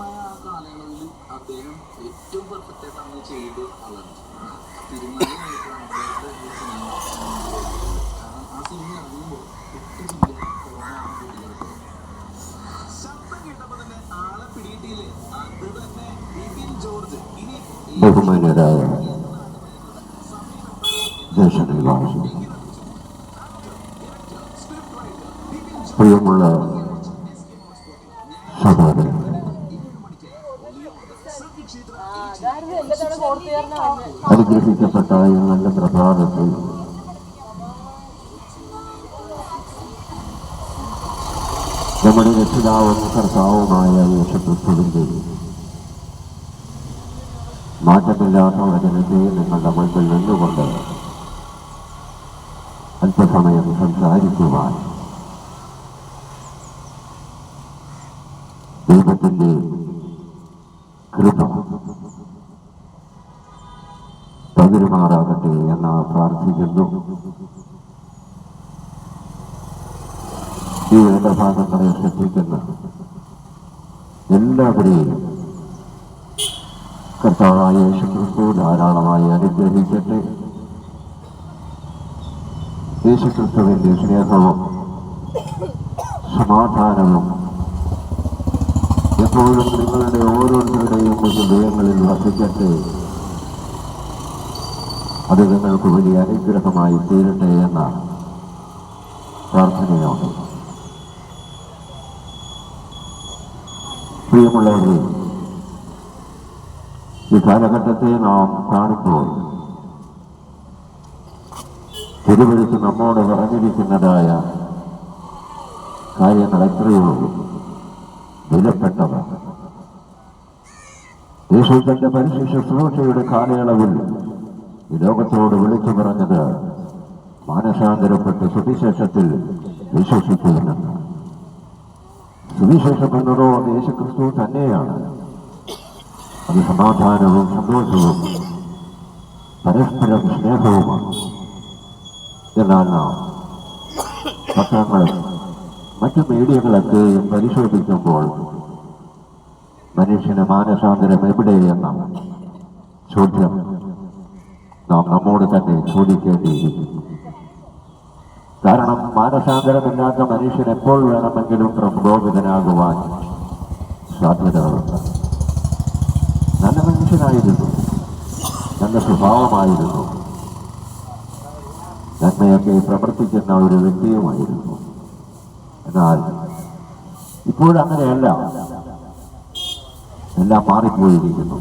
ദീർഘമായ ആ കാലയളവിൽ അദ്ദേഹം ഏറ്റവും പെർഫെക്റ്റ് ആയിട്ട് അന്ന് ചെയ്ത ആളാണ്. തിരുമാലയായിട്ടാണ് അദ്ദേഹത്തെ സിനിമ. കാരണം ആ സിനിമ ഇറങ്ങുമ്പോൾ 8 ജില്ല കൊറോണ പിടികിടക്കുന്നത്. ശബ്ദം കേട്ടപ്പോൾ തന്നെ ആളെ പിടികിട്ടിയില്ലേ? അത് തന്നെ ബിപിൻ ജോർജ്. ഇനി ബഹുമാന്യരായ ദേശനിവാസികൾ, പ്രിയമുള്ള സഹോദരൻ, അനുഗ്രഹിക്കപ്പെട്ട ഈ നല്ല പ്രഭാതത്തിൽ നമ്മുടെ രക്ഷിതാവും കർത്താവുമായ യേശുക്രിസ്തുവിന്റെ മാറ്റമില്ലാത്ത വചനത്തെ നിങ്ങളുടെ മുൻപിൽ നിന്നുകൊണ്ട് അല്പസമയം സംസാരിക്കുവാൻ ദൈവത്തിന്റെ കൃപ പകരുമാറാകട്ടെ എന്ന് പ്രാർത്ഥിക്കുന്നു. ഈ വേദഭാഗങ്ങളെ ശ്രദ്ധിക്കുന്ന എല്ലാവരെയും കർത്താവായ യേശുക്രിസ്തു ധാരാളമായി അനുഗ്രഹിക്കട്ടെ. യേശുക്രിസ്തുവിന്റെ സ്നേഹവും സമാധാനവും എപ്പോഴും നിങ്ങളുടെ ഓരോരുത്തരുടെയും ഹൃദയങ്ങളിൽ വസിക്കട്ടെ. അത് നിങ്ങൾക്ക് വലിയ അനുഗ്രഹമായി തീരട്ടെ എന്ന പ്രാർത്ഥനയോടെ, പ്രിയമുള്ളവരെ, ഈ കാലഘട്ടത്തെ നാം കാണുമ്പോൾ തിരുവഴുത്ത് നമ്മോട് പറഞ്ഞിരിക്കുന്നതായ കാര്യങ്ങൾ എത്രയോ വിലപ്പെട്ടവ. യേശു തന്റെ പരിശുദ്ധ ശുശ്രൂഷയുടെ കാലയളവിൽ ഈ ലോകത്തോട് വിളിച്ചു പറഞ്ഞത് മാനസാന്തരപ്പെട്ട് സുവിശേഷത്തിൽ വിശ്വസിക്കുമെന്ന്. സുവിശേഷം എന്നതോ യേശുക്രിസ്തു തന്നെയാണ്. അത് സമാധാനവും സന്തോഷവും പരസ്പരം സ്നേഹവുമാണ്. എന്നാൽ നാം പത്രങ്ങളും മറ്റു മീഡിയകളൊക്കെയും പരിശോധിക്കുമ്പോൾ മനുഷ്യന് മാനസാന്തരം എവിടെയെന്ന ചോദ്യം നാം നമ്മോട് തന്നെ ചോദിക്കേണ്ടിയിരിക്കുന്നു. കാരണം മാനസാന്തരമില്ലാത്ത മനുഷ്യൻ എപ്പോൾ വേണമെങ്കിലും പ്രകോപിതനാകുവാൻ സാധ്യതകളുണ്ട്. നല്ല മനുഷ്യനായിരുന്നു, നല്ല സ്വഭാവമായിരുന്നു, നന്മയൊക്കെ പ്രവർത്തിക്കുന്ന ഒരു വ്യക്തിയുമായിരുന്നു. എന്നാൽ ഇപ്പോഴങ്ങനെയല്ല, എല്ലാം മാറിപ്പോയിരിക്കുന്നു.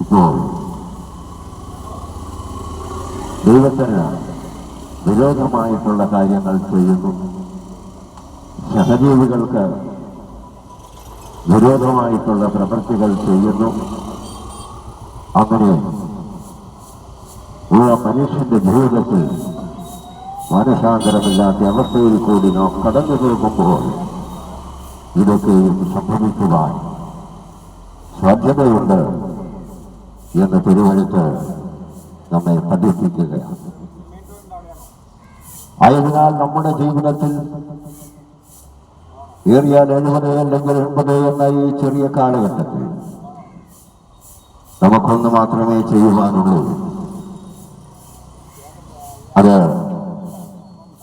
ഇപ്പോൾ ദൈവത്തിന് വിരോധമായിട്ടുള്ള കാര്യങ്ങൾ ചെയ്യുന്നു, സഹജീവികൾക്ക് വിരോധമായിട്ടുള്ള പ്രവൃത്തികൾ ചെയ്യുന്നു. അങ്ങനെ ഉള്ള മനുഷ്യന്റെ ജീവിതത്തിൽ മാനസാന്തരമില്ലാത്ത അവസ്ഥയിൽ കൂടി നാം കടന്നു പോകുമ്പോൾ ഇതൊക്കെയും സംഭവിക്കുവാൻ സാധ്യതയുണ്ട് എന്ന് തിരുവഴുത്ത് നമ്മെ പഠിപ്പിക്കുകയാണ്. ആയതിനാൽ നമ്മുടെ ജീവിതത്തിൽ ഏറിയാൽ 70 അല്ലെങ്കിൽ 80 എന്ന ഈ ചെറിയ കാലഘട്ടത്തിൽ നമുക്കൊന്ന് മാത്രമേ ചെയ്യുവാനുള്ളൂ. അത്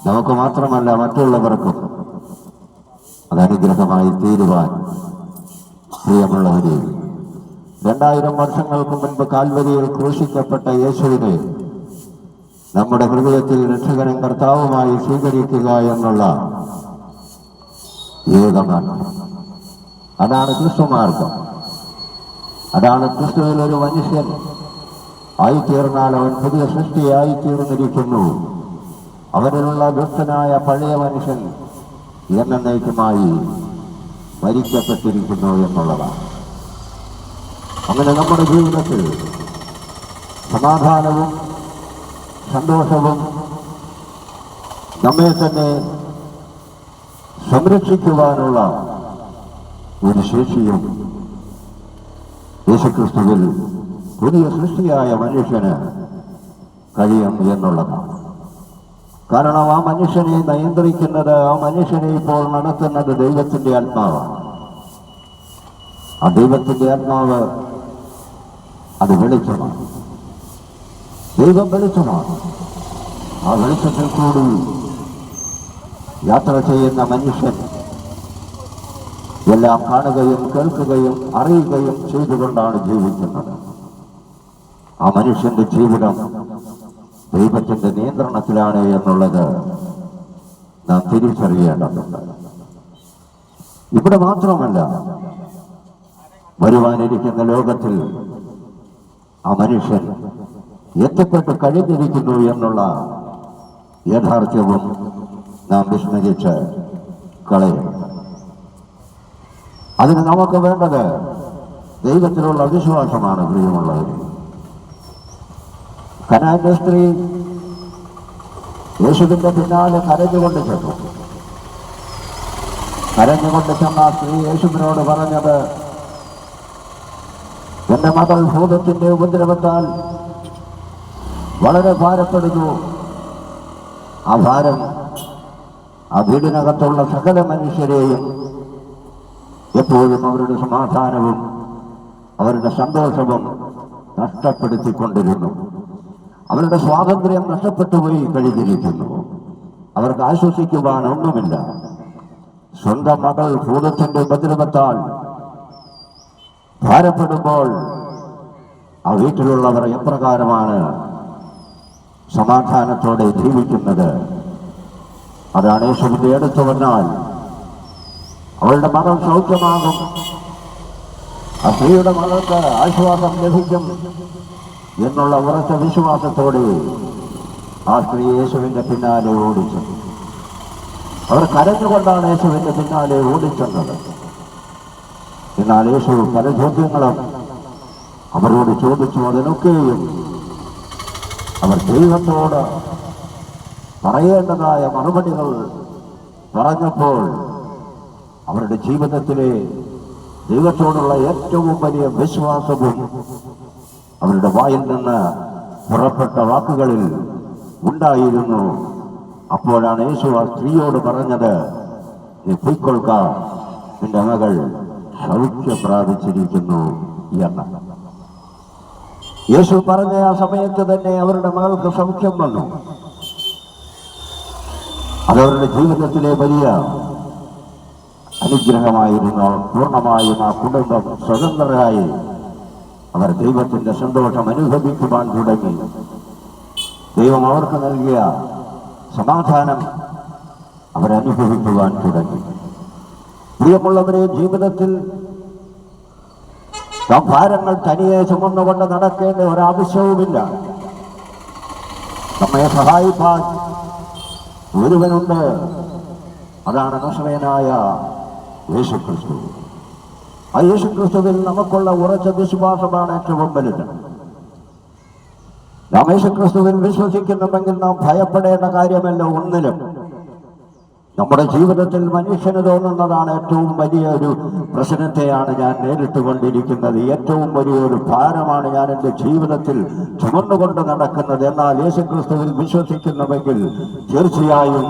നമുക്ക് മാത്രമല്ല, മറ്റുള്ളവർക്കും അത് അനുഗ്രഹമായി തീരുവാൻ. പ്രിയമുള്ളവരെ, 2000 വർഷങ്ങൾക്ക് മുൻപ് കാൽവരിയിൽ ക്രൂശിക്കപ്പെട്ട യേശുവിനെ നമ്മുടെ ഹൃദയത്തിൽ രക്ഷകനും കർത്താവുമായി സ്വീകരിക്കുക എന്നുള്ള ഏകമാണ്. അതാണ് ക്രിസ്തുമാർഗം. അതാണ് ക്രിസ്തുവിൽ ഒരു മനുഷ്യൻ ആയിത്തീർന്നാൽ അവൻ പുതിയ സൃഷ്ടിയായിത്തീർന്നിരിക്കുന്നു. അവരിലുള്ള ദുഷ്ടനായ പഴയ മനുഷ്യൻ എന്നേക്കുമായി മരിക്കപ്പെട്ടിരിക്കുന്നു എന്നുള്ളതാണ്. അങ്ങനെ നമ്മുടെ ജീവിതത്തിൽ സമാധാനവും സന്തോഷവും നമ്മെ തന്നെ സംരക്ഷിക്കുവാനുള്ള ഒരു ശേഷിയും യേശുക്രിസ്തുവിൽ പുതിയ സൃഷ്ടിയായ മനുഷ്യന് കഴിയും എന്നുള്ളതാണ്. കാരണം ആ മനുഷ്യനെ നിയന്ത്രിക്കുന്നത്, ആ മനുഷ്യനെ ഇപ്പോൾ നടത്തുന്നത് ദൈവത്തിന്റെ ആത്മാവാണ്. ആ ദൈവത്തിന്റെ ആത്മാവ് അത് വെളിച്ചമാണ്. ദൈവം വെളിച്ചമാണ്. ആ വെളിച്ചത്തിൽ കൂടി യാത്ര ചെയ്യുന്ന മനുഷ്യൻ എല്ലാം കാണുകയും കേൾക്കുകയും അറിയുകയും ചെയ്തുകൊണ്ടാണ് ജീവിക്കുന്നത്. ആ മനുഷ്യന്റെ ജീവിതം ദൈവത്തിന്റെ നിയന്ത്രണത്തിലാണ് എന്നുള്ളത് നാം തിരിച്ചറിയേണ്ടതുണ്ട്. ഇവിടെ മാത്രമല്ല, വരുവാനിരിക്കുന്ന ലോകത്തിൽ ആ മനുഷ്യൻ എത്തിപ്പെട്ട് കഴിഞ്ഞിരിക്കുന്നു എന്നുള്ള യാഥാർത്ഥ്യവും നാം വിസ്മരിച്ച് കളയും. അതിന് നമുക്ക് വേണ്ടത് ദൈവത്തിലുള്ള വിശ്വാസമാണ്. പ്രിയമുള്ളവർ, കനാന്റെ സ്ത്രീ യേശുവിന്റെ പിന്നാലെ കരഞ്ഞുകൊണ്ട് ചെന്നു. കരഞ്ഞുകൊണ്ട് ചെന്ന സ്ത്രീ യേശുവിനോട് പറഞ്ഞത്, എന്റെ മകൾ ഭൂതത്തിന്റെ ഉപദ്രവത്താൽ വളരെ ഭാരപ്പെടുന്നു. ആ ഭാരം ആ വീടിനകത്തുള്ള സകല മനുഷ്യരെയും എപ്പോഴും അവരുടെ സമാധാനവും അവരുടെ സന്തോഷവും നഷ്ടപ്പെടുത്തിക്കൊണ്ടിരുന്നു. അവരുടെ സ്വാതന്ത്ര്യം നഷ്ടപ്പെട്ടുപോയി കഴിഞ്ഞിരിക്കുന്നു. അവർക്ക് ആശ്വസിക്കുവാൻ ഒന്നുമില്ല. സ്വന്തം മകൾ ഭൂതത്തിന്റെ ഉപദ്രവത്താൽ ഭാരപ്പെടുമ്പോൾ ആ വീട്ടിലുള്ളവർ എപ്രകാരമാണ് സമാധാനത്തോടെ ജീവിക്കുന്നത്? അതാണ് യേശുവിന്റെ അടുത്ത് വന്നാൽ അവളുടെ മകൾ സൗഖ്യമാകും, ആ സ്ത്രീയുടെ മകൾക്ക് ആശ്വാസം ലഭിക്കും എന്നുള്ള ഉറച്ച വിശ്വാസത്തോടെ ആ സ്ത്രീ യേശുവിന്റെ പിന്നാലെ ഓടിച്ചു. അവർ കരഞ്ഞുകൊണ്ടാണ് യേശുവിന്റെ പിന്നാലെ ഓടിച്ചെന്നത്. എന്നാൽ യേശു പല ചോദ്യങ്ങളും അവരോട് ചോദിച്ചു. അതിനൊക്കെയും അവർ ദൈവത്തോട് പറയേണ്ടതായ മറുപടികൾ പറഞ്ഞപ്പോൾ അവരുടെ ജീവിതത്തിലെ ദൈവത്തോടുള്ള ഏറ്റവും വലിയ വിശ്വാസവും അവരുടെ വായിൽ നിന്ന് പുറപ്പെട്ട വാക്കുകളിൽ ഉണ്ടായിരുന്നു. അപ്പോഴാണ് യേശു ആ സ്ത്രീയോട് പറഞ്ഞത്, നീ പൊയ്ക്കൊള്ളുക, നിന്റെ മകൾ സൗഖ്യം പ്രാപിച്ചിരിക്കുന്നു എന്ന്. യേശു പറഞ്ഞ ആ സമയത്ത് തന്നെ അവരുടെ മകൾക്ക് സൗഖ്യം വന്നു. അതവരുടെ ജീവിതത്തിലെ വലിയ അനുഗ്രഹമായിരുന്നു. പൂർണ്ണമായും ആ കുടുംബം സ്വതന്ത്രരായി അവർ ദൈവത്തിന്റെ സന്തോഷം അനുഭവിക്കുവാൻ തുടങ്ങി. ദൈവം അവർക്ക് നൽകിയ സമാധാനം അവരനുഭവിക്കുവാൻ തുടങ്ങി. പ്രിയമുള്ളവരെ, ജീവിതത്തിൽ ഭാരങ്ങൾ തനിയെ ചുമന്നുകൊണ്ട് നടക്കേണ്ട ഒരാവശ്യവുമില്ല. നമ്മെ സഹായിക്കാൻ ഒരുവനുണ്ട്. അതാണ് നസറേയനായ യേശുക്രിസ്തു. ആ യേശുക്രിസ്തുവിൽ നമുക്കുള്ള ഉറച്ച വിശ്വാസമാണ് ഏറ്റവും വലുത്. നാം യേശുക്രിസ്തുവിൽ വിശ്വസിക്കുന്നുണ്ടെങ്കിൽ നാം ഭയപ്പെടേണ്ട കാര്യമല്ല ഒന്നിലും. നമ്മുടെ ജീവിതത്തിൽ മനുഷ്യന് തോന്നുന്നതാണ് ഏറ്റവും വലിയൊരു പ്രശ്നത്തെയാണ് ഞാൻ നേരിട്ടുകൊണ്ടിരിക്കുന്നത്, ഏറ്റവും വലിയൊരു ഭാരമാണ് ഞാൻ എൻ്റെ ജീവിതത്തിൽ ചുമന്നുകൊണ്ട് നടക്കുന്നത്. എന്നാൽ യേശുക്രിസ്തുവിൽ വിശ്വസിക്കുന്നുവെങ്കിൽ തീർച്ചയായും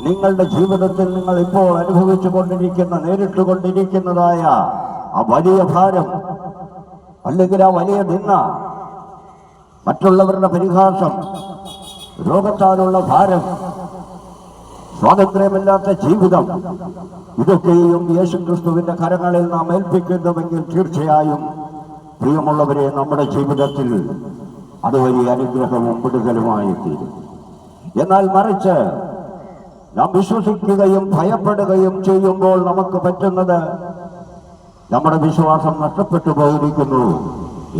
നിങ്ങളുടെ ജീവിതത്തിൽ നിങ്ങൾ ഇപ്പോൾ അനുഭവിച്ചു കൊണ്ടിരിക്കുന്ന നേരിട്ടുകൊണ്ടിരിക്കുന്നതായ ആ വലിയ ഭാരം, അല്ലെങ്കിൽ ആ വലിയ നിന്ന, മറ്റുള്ളവരുടെ പരിഹാസം, രോഗത്താലുള്ള ഭാരം, സ്വാതന്ത്ര്യമില്ലാത്ത ജീവിതം, ഇതൊക്കെയും യേശുക്രിസ്തുവിന്റെ കരങ്ങളിൽ നാം ഏൽപ്പിക്കുന്നുവെങ്കിൽ തീർച്ചയായും പ്രിയമുള്ളവരെ, നമ്മുടെ ജീവിതത്തിൽ അത് വലിയ അനുഗ്രഹവും വിടുതലുമായി തീരും. എന്നാൽ മറിച്ച് നാം വിശ്വസിക്കുകയും ഭയപ്പെടുകയും ചെയ്യുമ്പോൾ നമുക്ക് പറ്റുന്നത് നമ്മുടെ വിശ്വാസം നഷ്ടപ്പെട്ടു പോയിരിക്കുന്നു.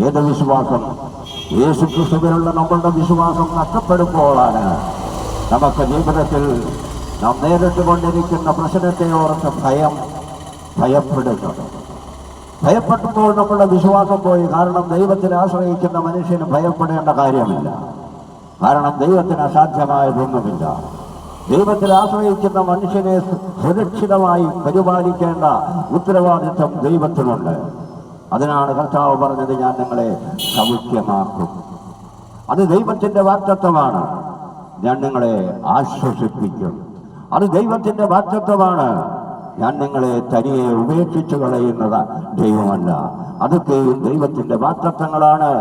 ഏത് വിശ്വാസം? യേശുക്രിസ്തുവിലുള്ള നമ്മളുടെ വിശ്വാസം നഷ്ടപ്പെടുമ്പോഴാണ് നമുക്ക് ജീവിതത്തിൽ നാം നേരിട്ടുകൊണ്ടിരിക്കുന്ന പ്രശ്നത്തെ ഓർത്ത് ഭയപ്പെടുന്നത്. ഭയപ്പെടുമ്പോൾ നമ്മളുടെ വിശ്വാസം പോയി. കാരണം ദൈവത്തിനെ ആശ്രയിക്കുന്ന മനുഷ്യന് ഭയപ്പെടേണ്ട കാര്യമില്ല. കാരണം ദൈവത്തിന് അസാധ്യമായതൊന്നുമില്ല. ദൈവത്തിൽ ആശ്രയിക്കുന്ന മനുഷ്യനെ സുരക്ഷിതമായി പരിപാലിക്കേണ്ട ഉത്തരവാദിത്വം ദൈവത്തിനുണ്ട്. അതിനാണ് കർത്താവ് പറഞ്ഞത്, ഞാൻ നിങ്ങളെ സൗഖ്യമാക്കും. അത് ദൈവത്തിന്റെ വാഗ്ദത്തമാണ്. ഞാൻ നിങ്ങളെ ആശ്വസിപ്പിക്കും. അത് ദൈവത്തിന്റെ വാഗ്ദത്തമാണ്. ഞാൻ നിങ്ങളെ തനിയെ ഉപേക്ഷിച്ചു കളയുന്നത് ദൈവമല്ല. അതൊക്കെയും ദൈവത്തിന്റെ വാഗ്ദത്തങ്ങളാണ്.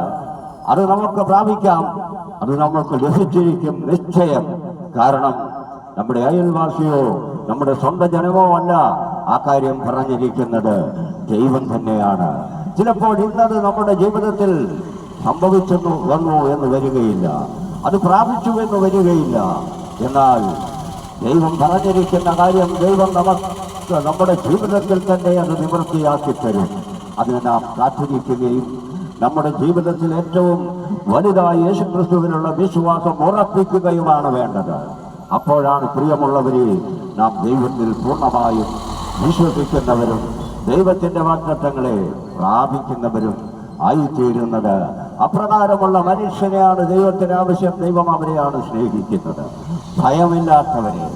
അത് നമുക്ക് പ്രാപിക്കാം, അത് നമുക്ക് ലഭിച്ചിരിക്കും നിശ്ചയം. കാരണം നമ്മുടെ അയൽവാസിയോ നമ്മുടെ സ്വന്തം ജനമോ അല്ല ആ കാര്യം പറഞ്ഞിരിക്കുന്നത്, ദൈവം തന്നെയാണ്. ചിലപ്പോൾ ഇന്നത് നമ്മുടെ ജീവിതത്തിൽ സംഭവിച്ചെന്നു വന്നു എന്ന് വരികയില്ല, അത് പ്രാപിച്ചു എന്ന് വരികയില്ല. എന്നാൽ ദൈവം പറഞ്ഞിരിക്കുന്ന കാര്യം ദൈവം നമുക്ക് നമ്മുടെ ജീവിതത്തിൽ തന്നെ അത് നിവൃത്തിയാക്കി തരും. അതിന് നാം കാത്തിരിക്കുകയും നമ്മുടെ ജീവിതത്തിൽ ഏറ്റവും വലുതായി യേശുക്രിസ്തുവിനുള്ള വിശ്വാസം ഉറപ്പിക്കുകയുമാണ് വേണ്ടത്. അപ്പോഴാണ് പ്രിയമുള്ളവരെ നാം ദൈവത്തിൽ പൂർണ്ണമായും വിശ്വസിക്കുന്നവരും ദൈവത്തിന്റെ വാഗ്ദത്തങ്ങളെ പ്രാപിക്കുന്നവരും ആയിത്തീരുന്നത്. അപ്രകാരമുള്ള മനുഷ്യനെയാണ് ദൈവത്തിന് ആവശ്യം. ദൈവം അവരെയാണ് സ്നേഹിക്കുന്നത്, ഭയമില്ലാത്തവരെ.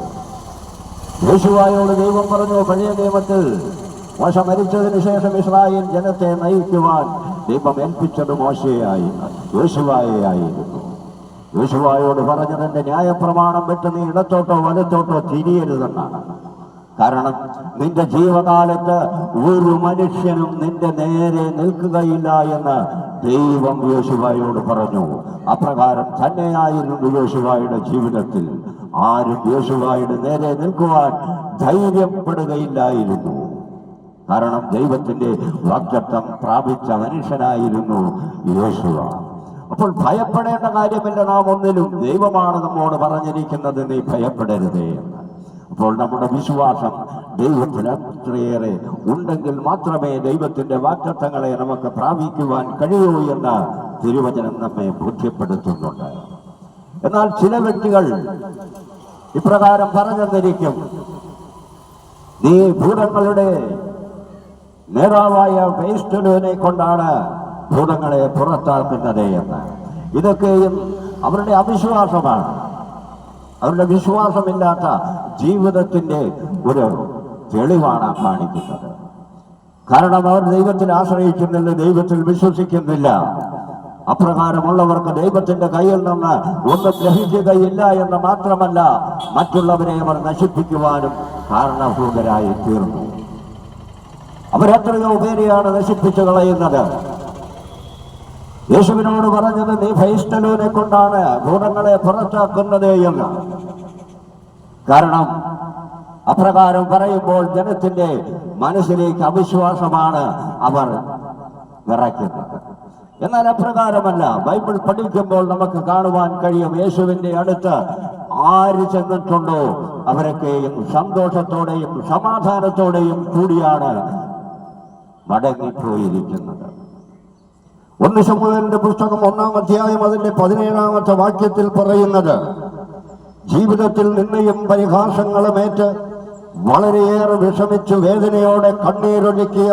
യോശുവയോട് ദൈവം പറഞ്ഞു, പഴയ നിയമത്തിൽ മോശ മരിച്ചതിന് ശേഷം ഇസ്രായേൽ ജനത്തെ നയിക്കുവാൻ ദൈവം ഏൽപ്പിച്ചത് യോശുവയെയായിരുന്നു. യോശുവയോട് പറഞ്ഞതിന്റെ ന്യായപ്രമാണം വിട്ട് നീ ഇടത്തോട്ടോ വലത്തോട്ടോ തിരിയരുതെന്നാണ്. കാരണം നിന്റെ ജീവകാലത്ത് ഒരു മനുഷ്യനും നിന്റെ നേരെ നിൽക്കുകയില്ല എന്ന് ദൈവം യോശുവയോട് പറഞ്ഞു. അപ്രകാരം തന്നെയായിരുന്നു യോശുവയുടെ ജീവിതത്തിൽ. ആരും യോശുവയുടെ നേരെ നിൽക്കുവാൻ ധൈര്യപ്പെടുകയില്ലായിരുന്നു. കാരണം ദൈവത്തിന്റെ വാഗ്ദത്തം പ്രാപിച്ച മനുഷ്യനായിരുന്നു യോശുവ. അപ്പോൾ ഭയപ്പെടേണ്ട കാര്യമില്ല നാം ഒന്നിലും. ദൈവമാണ് നമ്മോട് പറഞ്ഞിരിക്കുന്നത്, നീ ഭയപ്പെടരുതേ എന്ന്. അപ്പോൾ നമ്മുടെ വിശ്വാസം ദൈവത്തിൽ അത്രയേറെ ഉണ്ടെങ്കിൽ മാത്രമേ ദൈവത്തിന്റെ വാഗ്ദത്തങ്ങളെ നമുക്ക് പ്രാപിക്കുവാൻ കഴിയൂ എന്ന് തിരുവചനം നമ്മെ ബോധ്യപ്പെടുത്തുന്നുണ്ട്. എന്നാൽ ചില വ്യക്തികൾ ഇപ്രകാരം പറഞ്ഞെന്നിരിക്കും, നീ ഭൂതങ്ങളുടെ നേതാവായ ബെൽസെബൂലിനെ കൊണ്ടാണ് ഭൂതങ്ങളെ പുറത്താക്കുന്നത് എന്ന്. ഇതൊക്കെയും അവരുടെ അവിശ്വാസമാണ്, അവരുടെ വിശ്വാസമില്ലാത്ത ജീവിതത്തിന്റെ ഒരു തെളിവാണ് കാണിക്കുന്നത്. കാരണം അവർ ദൈവത്തിൽ ആശ്രയിക്കുന്നില്ല, ദൈവത്തിൽ വിശ്വസിക്കുന്നില്ല. അപ്രകാരമുള്ളവർക്ക് ദൈവത്തിന്റെ കയ്യിൽ നിന്ന് ഒന്നും ഗ്രഹിക്കുകയില്ല എന്ന് മാത്രമല്ല, മറ്റുള്ളവരെ അവർ നശിപ്പിക്കുവാനും കാരണഭൂതരായി തീർന്നു. അവരെത്രയോ പേരെയാണ് നശിപ്പിച്ചു കളയുന്നത്. യേശുവിനോട് പറഞ്ഞത്, നീ ബെൽസെബൂലിനെ കൊണ്ടാണ് ഭൂതങ്ങളെ പുറത്താക്കുന്നത് എന്ന്. കാരണം അപ്രകാരം പറയുമ്പോൾ ജനത്തിന്റെ മനസ്സിലേക്ക് അവിശ്വാസമാണ് അവർ നിറയ്ക്കുന്നത്. എന്നാൽ അപ്രകാരമല്ല. ബൈബിൾ പഠിക്കുമ്പോൾ നമുക്ക് കാണുവാൻ കഴിയും, യേശുവിന്റെ അടുത്ത് ആര് ചെന്നിട്ടുണ്ടോ അവരൊക്കെയും സന്തോഷത്തോടെയും സമാധാനത്തോടെയും കൂടിയാണ് മടങ്ങിപ്പോയിരിക്കുന്നത്. 1 ശമൂവേലിന്റെ പുസ്തകം 1-ാം അധ്യായം അതിന്റെ 17-ാമത്തെ വാക്യത്തിൽ പറയുന്നത്, ജീവിതത്തിൽ നിന്നയും പരിഹാസങ്ങളുമേറ്റ് വളരെയേറെ വിഷമിച്ചു വേദനയോടെ കണ്ണീരൊഴുക്കിയ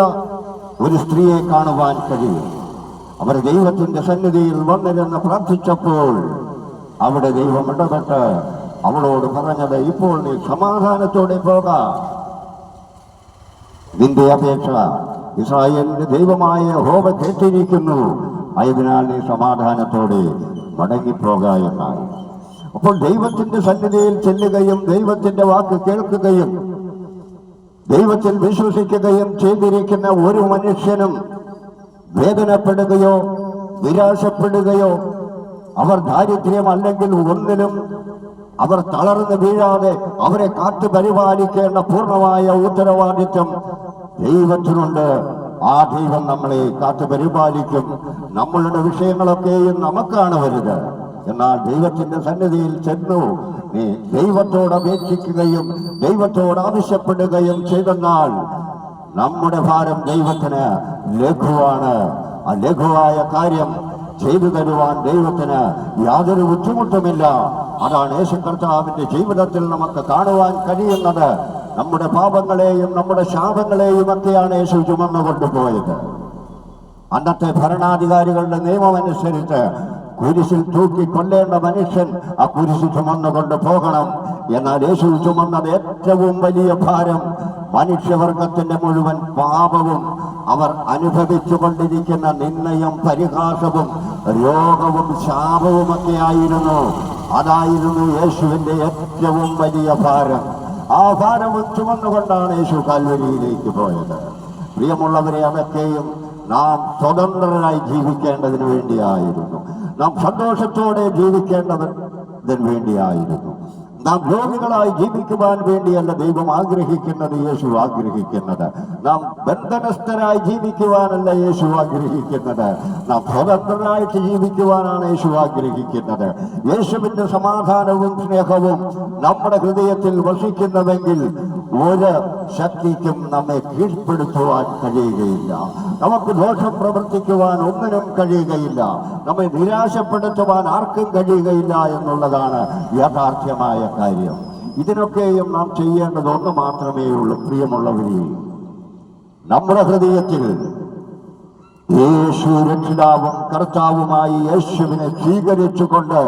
ഒരു സ്ത്രീയെ കാണുവാൻ കഴിയും. അവർ ദൈവത്തിന്റെ സന്നിധിയിൽ വന്നിരുന്ന് പ്രാർത്ഥിച്ചപ്പോൾ അവിടെ ദൈവം ഇടപെട്ട് അവളോട് പറഞ്ഞത്, ഇപ്പോൾ നീ സമാധാനത്തോടെ പോകാം, നിന്റെ അപേക്ഷ ഇസ്രായേലിന്റെ ദൈവമായ യഹോവ കേട്ടിരിക്കുന്നു, ആയതിനാൽ നീ സമാധാനത്തോടെ മടങ്ങിപ്പോക എന്നായി. അപ്പോൾ ദൈവത്തിന്റെ സന്നിധിയിൽ ചെല്ലുകയും ദൈവത്തിന്റെ വാക്ക് കേൾക്കുകയും ദൈവത്തിൽ വിശ്വസിക്കുകയും ചെയ്തിരിക്കുന്ന ഒരു മനുഷ്യനും വേദനപ്പെടുകയോ നിരാശപ്പെടുകയോ അവർ ദാരിദ്ര്യം അല്ലെങ്കിൽ ഒന്നിലും അവർ തളർന്നു വീഴാതെ അവരെ കാത്തു പരിപാലിക്കേണ്ട പൂർണ്ണമായ ഉത്തരവാദിത്വം ദൈവത്തിനുണ്ട്. ആ ദൈവം നമ്മളെ കാത്തു പരിപാലിക്കും. നമ്മളുടെ വിഷയങ്ങളൊക്കെയും നമുക്കാണ് വലുത്. എന്നാൽ ദൈവത്തിന്റെ സന്നിധിയിൽ ചെന്നു നീ ദൈവത്തോട് അപേക്ഷിക്കുകയും ദൈവത്തോട് ആവശ്യപ്പെടുകയും ചെയ്തെന്നാൽ നമ്മുടെ ഭാരം ദൈവത്തിന് ലഘുവാണ്. ആ ലഘുവായ കാര്യം ചെയ്തു തരുവാൻ ദൈവത്തിന് യാതൊരു ബുദ്ധിമുട്ടുമില്ല. അതാണ് യേശു കർത്താവിന്റെ ജീവിതത്തിൽ നമുക്ക് കാണുവാൻ കഴിയുന്നത്. നമ്മുടെ പാപങ്ങളെയും നമ്മുടെ ശാപങ്ങളെയും ഒക്കെയാണ് യേശു ചുമന്നു കൊണ്ടുപോയത്. അന്നത്തെ ഭരണാധികാരികളുടെ നിയമമനുസരിച്ച് കുരിശിൽ തൂക്കി കൊല്ലേണ്ട മനുഷ്യൻ ആ കുരിശ് ചുമന്നുകൊണ്ട് പോകണം. എന്നാൽ യേശു ചുമന്നത് ഏറ്റവും വലിയ ഭാരം, മനുഷ്യവർഗത്തിന്റെ മുഴുവൻ പാപവും അവർ അനുഭവിച്ചു കൊണ്ടിരിക്കുന്ന നിന്ദയും പരിഹാസവും രോഗവും ശാപവുമൊക്കെ ആയിരുന്നു. അതായിരുന്നു യേശുവിന്റെ ഏറ്റവും വലിയ ഭാരം. ആ ഭാരവും ചുമന്നുകൊണ്ടാണ് യേശു കാൽവരിയിലേക്ക് പോയത്. പ്രിയമുള്ളവരെ, അതൊക്കെയും നാം സ്വതന്ത്രരായി ജീവിക്കേണ്ടതിന് വേണ്ടിയായിരുന്നു. നാം സന്തോഷത്തോടെ ജീവിക്കേണ്ടതിന് വേണ്ടിയായിരുന്നു. നാം രോഗികളായി ജീവിക്കുവാൻ വേണ്ടിയല്ല ദൈവം ആഗ്രഹിക്കുന്നത്, യേശു ആഗ്രഹിക്കുന്നത്. നാം ബന്ധനസ്ഥരായി ജീവിക്കുവാനല്ല യേശു ആഗ്രഹിക്കുന്നത്, നാം സ്വതന്ത്രരായിട്ട് ജീവിക്കുവാനാണ് യേശു ആഗ്രഹിക്കുന്നത്. യേശുവിന്റെ സമാധാനവും സ്നേഹവും നമ്മുടെ ഹൃദയത്തിൽ വസിക്കുന്നുവെങ്കിൽ ഒരു ശക്തിക്കും നമ്മെ കീഴ്പ്പെടുത്തുവാൻ കഴിയുകയില്ല. നമുക്ക് ദോഷം പ്രവർത്തിക്കുവാൻ ഒന്നിനും കഴിയുകയില്ല. നമ്മെ നിരാശപ്പെടുത്തുവാൻ ആർക്കും കഴിയുകയില്ല എന്നുള്ളതാണ് യാഥാർത്ഥ്യമായ കാര്യം. ഇതിനൊക്കെയും നാം ചെയ്യേണ്ടത് ഒന്ന് മാത്രമേ ഉള്ളൂ. പ്രിയമുള്ളവരെ, നമ്മുടെ ഹൃദയത്തിൽ യേശു രക്ഷിതാവും കർത്താവുമായി യേശുവിനെ സ്വീകരിച്ചുകൊണ്ട്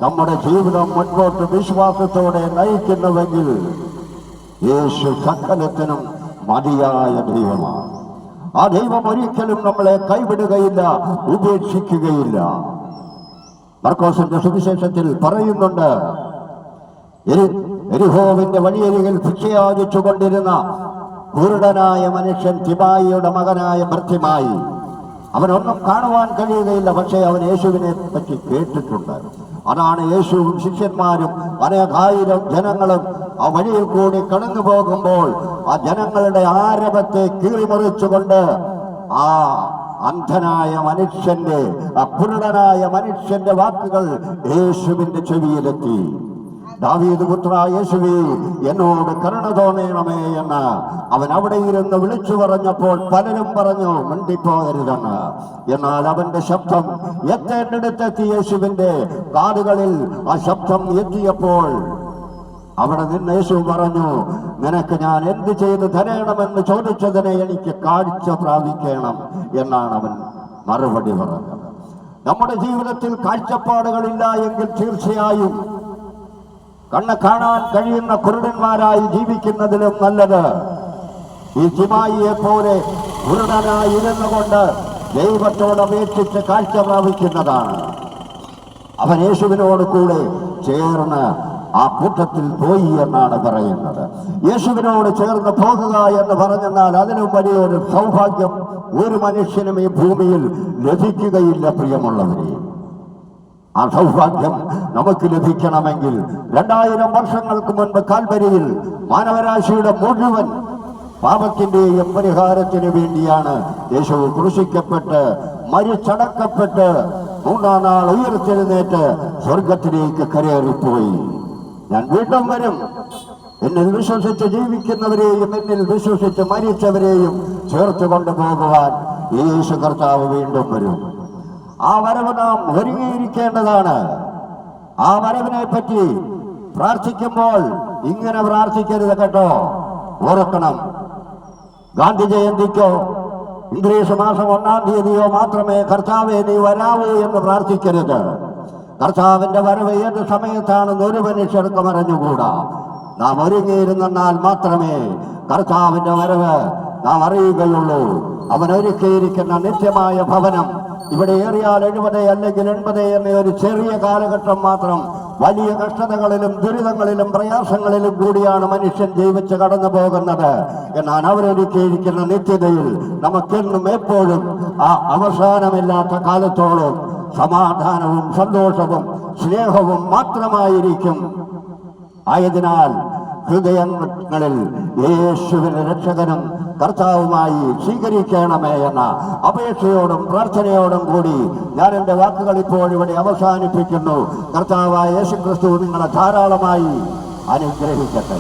നമ്മുടെ ജീവിതം മുൻപോട്ട് വിശ്വാസത്തോടെ നയിക്കുന്നുവെങ്കിൽ യേശു സകലത്തിനും മതിയായ ദൈവമാണ്. ആ ദൈവം ഒരിക്കലും നമ്മളെ കൈവിടുകയില്ല, ഉപേക്ഷിക്കുകയില്ല. മർക്കോസിന്റെ സുവിശേഷത്തിൽ പറയുന്നുണ്ട്, എരിഹോവിന്റെ വഴിയരികിൽ ഭിക്ഷയാചിച്ചു കൊണ്ടിരുന്ന കുരുടനായ മനുഷ്യൻ തിമായിയുടെ മകനായ ഭർത്തിമായി. അവനൊന്നും കാണുവാൻ കഴിയുകയില്ല, പക്ഷേ അവൻ യേശുവിനെ പറ്റി കേട്ടിട്ടുണ്ട്. അതാണ് യേശുവും ശിഷ്യന്മാരും അനേകായിരം ജനങ്ങളും ആ വഴിയിൽ കൂടി കടന്നു പോകുമ്പോൾ ആ ജനങ്ങളുടെ ആരവത്തെ കീറിമുറിച്ചുകൊണ്ട് ആ അന്ധനായ മനുഷ്യന്റെ, ആ കുരുടനായ മനുഷ്യന്റെ വാക്കുകൾ യേശുവിന്റെ ചെവിയിലെത്തി. ദാവീദ് പുത്ര യേശുവേ, എന്നോട് കരുണ തോന്നണമേ എന്ന് അവൻ അവിടെ ഇരുന്ന് വിളിച്ചു പറഞ്ഞപ്പോൾ പലരും പറഞ്ഞു മിണ്ടിപ്പോകരുതെന്ന്. എന്നാൽ അവന്റെ ശബ്ദം എത്തേണ്ടടുത്തെത്തി. യേശുവിന്റെ കാതുകളിൽ ആ ശബ്ദം എത്തിയപ്പോൾ അവിടെ നിന്ന് യേശു പറഞ്ഞു, നിനക്ക് ഞാൻ എന്ത് ചെയ്ത് തരണമെന്ന് ചോദിച്ചതിനെ എനിക്ക് കാഴ്ച പ്രാപിക്കണം എന്നാണ് അവൻ മറുപടി പറഞ്ഞത്. നമ്മുടെ ജീവിതത്തിൽ കാഴ്ചപ്പാടുകളില്ല എങ്കിൽ തീർച്ചയായും കണ്ണ് കാണാൻ കഴിയുന്ന കുരുടന്മാരായി ജീവിക്കുന്നതിലും നല്ലത് ഈ തിമായിയെ പോലെ കുരുടനായി ഇരുന്നു കൊണ്ട് ദൈവത്തോട് അപേക്ഷിച്ച് കാഴ്ച പ്രാപിക്കുന്നതാണ്. അവൻ യേശുവിനോട് കൂടെ ചേർന്ന് ആ കൂട്ടത്തിൽ പോയി എന്നാണ് പറയുന്നത്. യേശുവിനോട് ചേർന്ന് പോകുക എന്ന് പറഞ്ഞെന്നാൽ അതിനും വലിയൊരു സൗഭാഗ്യം ഒരു മനുഷ്യനും ഈ ഭൂമിയിൽ ലഭിക്കുകയില്ല. പ്രിയമുള്ളവരെ, ആ സൗഭാഗ്യം നമുക്ക് ലഭിക്കണമെങ്കിൽ 2000 വർഷങ്ങൾക്ക് മുൻപ് കാൽവരിയിൽ മാനവരാശിയുടെ മുഴുവൻ പാപത്തിന്റെയും പരിഹാരത്തിന് വേണ്ടിയാണ് യേശു ക്രൂശിക്കപ്പെട്ട് മരിച്ചടക്കപ്പെട്ട് 3-ാം നാൾ ഉയർത്തെഴുന്നേറ്റ് സ്വർഗത്തിലേക്ക് കരേറിപ്പോയി. ഞാൻ വീണ്ടും വരും, എന്നിൽ വിശ്വസിച്ച് ജീവിക്കുന്നവരെയും എന്നിൽ വിശ്വസിച്ച് മരിച്ചവരെയും ചേർത്ത് കൊണ്ടുപോകുവാൻ യേശു കർത്താവ് വീണ്ടും വരും. ആ വരവ് നാം ഒരുങ്ങിയിരിക്കേണ്ടതാണ്. ആ വരവിനെ പറ്റി പ്രാർത്ഥിക്കുമ്പോൾ ഇങ്ങനെ പ്രാർത്ഥിക്കരുത് കേട്ടോ, ഓർക്കണം. ഗാന്ധി ജയന്തിക്കോ ഇംഗ്ലീഷ് മാസം 1-ാം തീയതിയോ മാത്രമേ കർത്താവേ നീ വരാവൂ എന്ന് പ്രാർത്ഥിക്കരുത്. കർത്താവിന്റെ വരവ് ഏത് സമയത്താണെന്ന് ഒരു മനുഷ്യർക്കും അറിഞ്ഞുകൂടാ. നാം ഒരുങ്ങിയിരുന്നാൽ മാത്രമേ കർത്താവിന്റെ വരവ് നാം അറിയുകയുള്ളൂ. അവൻ ഒരുക്കിയിരിക്കുന്ന നിത്യമായ ഭവനം ഇവിടെ ഏറിയാൽ 70 അല്ലെങ്കിൽ 80 എന്ന ഒരു ചെറിയ കാലഘട്ടം മാത്രം വലിയ കഷ്ടതകളിലും ദുരിതങ്ങളിലും പ്രയാസങ്ങളിലും കൂടിയാണ് മനുഷ്യൻ ജീവിച്ച് കടന്നു പോകുന്നത്. എന്നാൽ അവരൊരുക്കിയിരിക്കുന്ന നിത്യതയിൽ നമുക്കെന്നും എപ്പോഴും ആ അവസാനമില്ലാത്ത കാലത്തോളം സമാധാനവും സന്തോഷവും സ്നേഹവും മാത്രമായിരിക്കും. ആയതിനാൽ ഹൃദയങ്ങളിൽ യേശുവിനെ രക്ഷകനും കർത്താവുമായി സ്വീകരിക്കണമേ എന്ന അപേക്ഷയോടും പ്രാർത്ഥനയോടും കൂടി ഞാൻ എൻ്റെ വാക്കുകൾ ഇപ്പോൾ ഇവിടെ അവസാനിപ്പിക്കുന്നു. കർത്താവായ യേശുക്രിസ്തു നിങ്ങളെ ധാരാളമായി അനുഗ്രഹിക്കട്ടെ.